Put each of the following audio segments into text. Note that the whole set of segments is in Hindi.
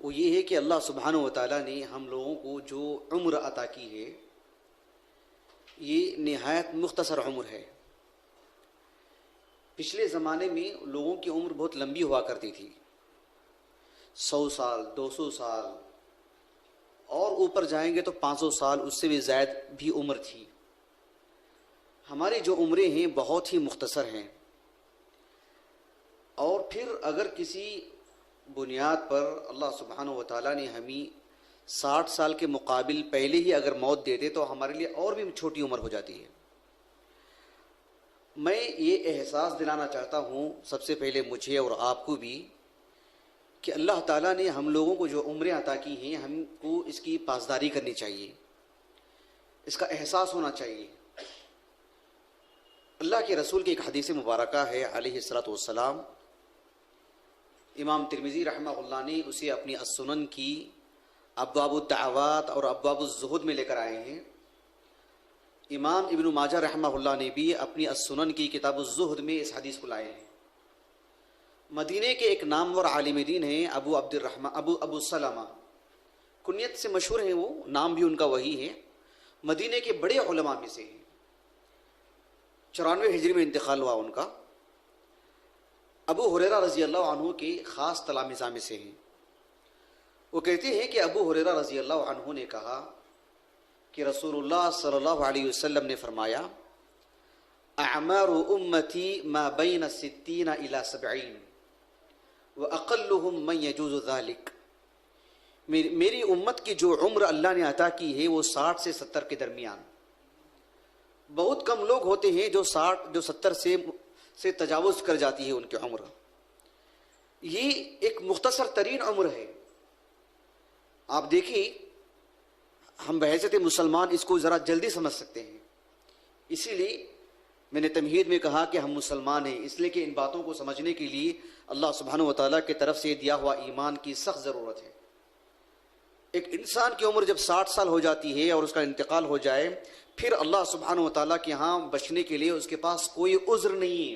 वो ये है कि अल्लाह सुब्हानहु व तआला ने हम लोगों को जो उम्र अता की है ये निहायत मुख्तसर उम्र है। पिछले ज़माने में लोगों की उम्र बहुत लंबी हुआ करती थी, 100 साल, 200 साल और ऊपर जाएंगे तो 500 साल, उससे भी ज़्यादा भी उम्र थी। हमारी जो उम्रें हैं बहुत ही मुख्तसर हैं। और फिर अगर किसी बुनियाद पर अल्लाह सुब्हानहु व तआला ने हमें 60 साल के मुकाबिल पहले ही अगर मौत दे दे तो हमारे लिए और भी छोटी उम्र हो जाती है। मैं ये एहसास दिलाना चाहता हूँ सबसे पहले मुझे और आपको भी कि अल्लाह ताला ने हम लोगों को जो उम्रें अता की हैं हमको इसकी पासदारी करनी चाहिए, इसका एहसास होना चाहिए। अल्लाह के रसूल की एक हदीस मुबारका है अलैहिस्सलातु वस्सलाम, इमाम तिरमिज़ी रहमहुल्लाह ने उसे अपनी अस्सुनन की अब्वाबुद दाअवात और अब्वाबुज़ ज़ुहुद में लेकर आए हैं। इमाम इब्न माजा रहमहुल्लाह ने भी अपनी अस्सुनन की किताबुज़ ज़ुहुद में इस हदीस को लाए हैं। मदीने के एक नामवर आलिम दीन हैं अबू सलमा, कुनियत से मशहूर हैं, वो नाम भी उनका वही है। मदीने के बड़े उलमा में से हैं, 94 हिजरी में इंतकाल हुआ उनका। अबू हुरैरा रज़ी अल्लाह अन्हु के ख़ास तलामिज़ा में से हैं। वो कहते हैं कि अबू हुरैरा रज़ी अल्लाह अन्हु ने कहा कि रसूलुल्लाह सल्लल्लाहु अलैहि वसल्लम ने फरमाया, अअमारु उम्मती मा बैन 60 इला 70 व अक़ल्लुहुम मन यजूज़ु ज़ालिक। मेरी उम्मत की जो उम्र अल्लाह ने अता की है वो 60 से 70 के दरमियान। बहुत कम लोग होते हैं जो 70 से तजावुज़ कर जाती है उनकी उम्र। ये एक मुख्तसर तरीन उम्र है। आप देखिए, हम बहैसियत मुसलमान इसको ज़रा जल्दी समझ सकते हैं, इसीलिए मैंने तमहीद में कहा कि हम मुसलमान हैं, इसलिए कि इन बातों को समझने के लिए अल्लाह सुब्हानहु व तआला की तरफ से दिया हुआ ईमान की सख्त ज़रूरत है। एक इंसान की उम्र जब 60 साल हो जाती है और उसका इंतकाल हो जाए, फिर अल्लाह सुब्हानहु व तआला के यहाँ बचने के लिए उसके पास कोई उज़्र नहीं है,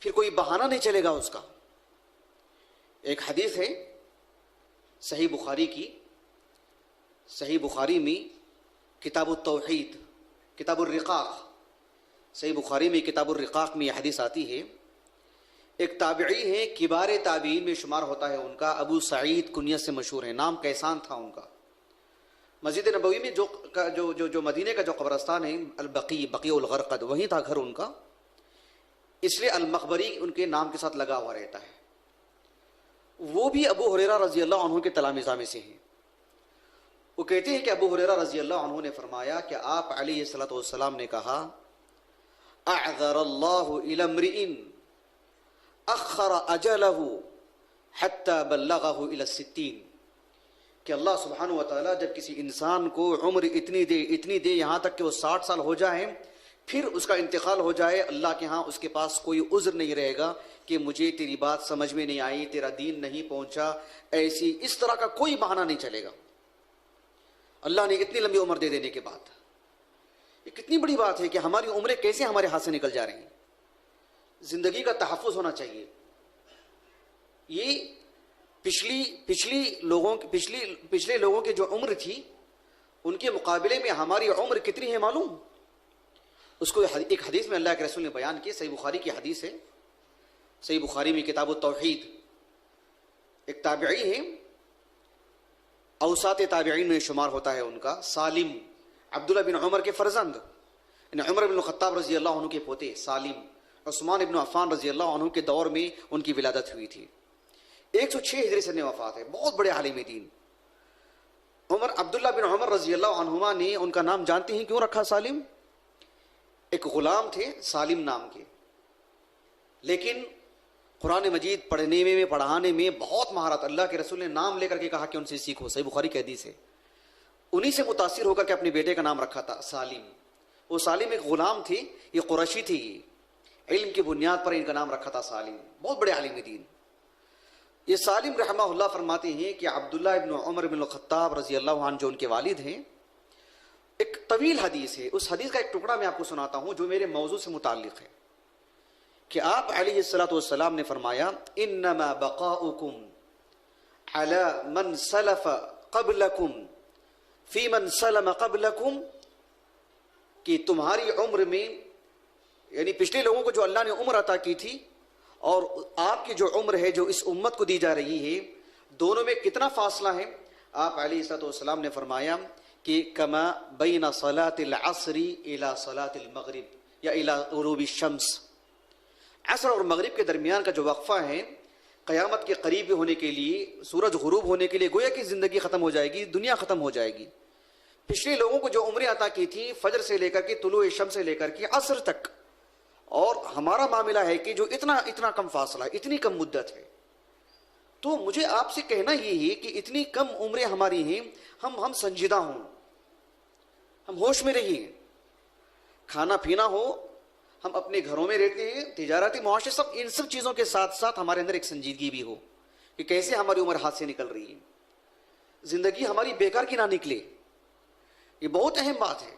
फिर कोई बहाना नहीं चलेगा उसका। एक हदीस है सही बुखारी की, सही बुखारी में किताबुत तौहीद, किताबुर रिक़ाक़, सही बुखारी में किताबुर रिक़ाक़ में यह हदीस आती है। एक ताबिई है, किबार ताबीन में शुमार होता है उनका, अबू सईद कुनियत से मशहूर है, नाम कैसान था उनका। मस्जिद नबवी में जो मदीने का जो कब्रस्तान है बक़ीउल गरक़द, वहीं था घर उनका, इसलिए अल मक़बरी उनके नाम के साथ लगा हुआ रहता है। वो भी अबू हुरैरा रज़ी अल्लाह अन्हु के तलामिज़ा में से हैं। वो कहते हैं कि अबू हुरैरा रज़ी अल्लाह अन्हु ने फरमाया कि आप अलैहिस्सलातु वस्सलाम ने कहा, अअज़रल्लाहु इला इम्रिइन अख़्ख़र अजलहु हत्ता बल्लगहु इला 60, कि अल्लाह सुब्हानहु व तआला जब किसी इंसान को उम्र इतनी दे यहाँ तक कि वो 60 साल हो जाए, फिर उसका इंतकाल हो जाए, अल्लाह के यहाँ उसके पास कोई उज़्र नहीं रहेगा कि मुझे तेरी बात समझ में नहीं आई, तेरा दीन नहीं पहुँचा, ऐसी इस तरह का कोई बहाना नहीं चलेगा। अल्लाह ने इतनी लंबी उम्र दे देने के बाद, ये कितनी बड़ी बात है कि हमारी उम्रें कैसे हमारे हाथ से निकल जा रही हैं। ज़िंदगी का तहफ़्फ़ुज़ होना चाहिए। ये पिछले लोगों की जो उम्र थी उनके मुकाबले में हमारी उम्र कितनी है मालूम? उसको एक हदीस में अल्लाह के रसूल ने बयान की, सही बुखारी की हदीस है, सही बुखारी में किताबुत तौहीद। एक ताबिई है, औसात ताबिईन में शुमार होता है उनका, सालिम, अब्दुल्ला बिन उमर के फर्जंद, उमर बिन खत्ताब रज़ी अल्लाह अन्हु के पोते सालिम, उस्मान इब्न अफ़्फ़ान रज़ी अल्लाह अन्हु के दौर में उनकी विलादत हुई थी। 106 हिजरी से वफ़ात है, बहुत बड़े आलिम दीन। अब्दुल्ला बिन उमर रज़ी अल्लाह अन्हुमा ने उनका नाम जानते हैं क्यों रखा सालिम? एक ग़ुलाम थे सालिम नाम के, लेकिन कुरान मजीद पढ़ने में पढ़ाने में बहुत महारत। अल्लाह के रसूल ने नाम लेकर के कहा कि उनसे सीखो, सही बुखारी की हदीस है। उन्हीं से मुतासिर होकर के अपने बेटे का नाम रखा था सालिम। वो सालिम एक ग़ुलाम थी, ये कुरैशी थी, इल्म की बुनियाद पर इनका नाम रखा था सालिम, बहुत बड़े आलिम दीन। ये सालिम रहमहुल्लाह फरमाते हैं कि अब्दुल्ला इब्न उमर बिन खत्ताब रज़ी अल्लाह अन्हु जो उनके वालिद हैं, एक तवील हदीस है, उस हदीस का एक टुकड़ा मैं आपको सुनाता हूँ जो मेरे मौजू से मुताल्लिक़ है, कि आप अलैहिस्सलातु वस्सलाम ने फरमाया, इन्नमा बक़ाउकुम अला मन सलफ क़ब्लकुम फी मन सलम क़ब्लकुम, कि तुम्हारी उम्र में, यानी पिछले लोगों को जो अल्लाह ने उम्र अता की थी और आपकी जो उम्र है जो इस उम्मत को दी जा रही है, दोनों में कितना फासला है। आप अलैहिस्सलाम ने फरमाया कि कमा बैना सलातिल असरी इला सलातिल मगरिब या इला गुरूबी शम्स, असर और मगरिब के दरमियान का जो वक्फा है, क़यामत के करीब होने के लिए, सूरज गुरूब होने के लिए, गोया की ज़िंदगी ख़त्म हो जाएगी, दुनिया ख़त्म हो जाएगी। पिछले लोगों को जो उम्रें अता की थी फजर से लेकर के तुलुए शम्स से लेकर के असर तक, और हमारा मामला है कि जो इतना इतना कम फासला, इतनी कम मुद्दत है। तो मुझे आपसे कहना ये है कि इतनी कम उम्रें हमारी हैं, हम संजीदा हों, हम होश में रहिए। खाना पीना हो, हम अपने घरों में रहते हैं, तिजारती मुआशरे, सब इन सब चीज़ों के साथ साथ हमारे अंदर एक संजीदगी भी हो कि कैसे हमारी उम्र हाथ से निकल रही है, ज़िंदगी हमारी बेकार की ना निकले। ये बहुत अहम बात है।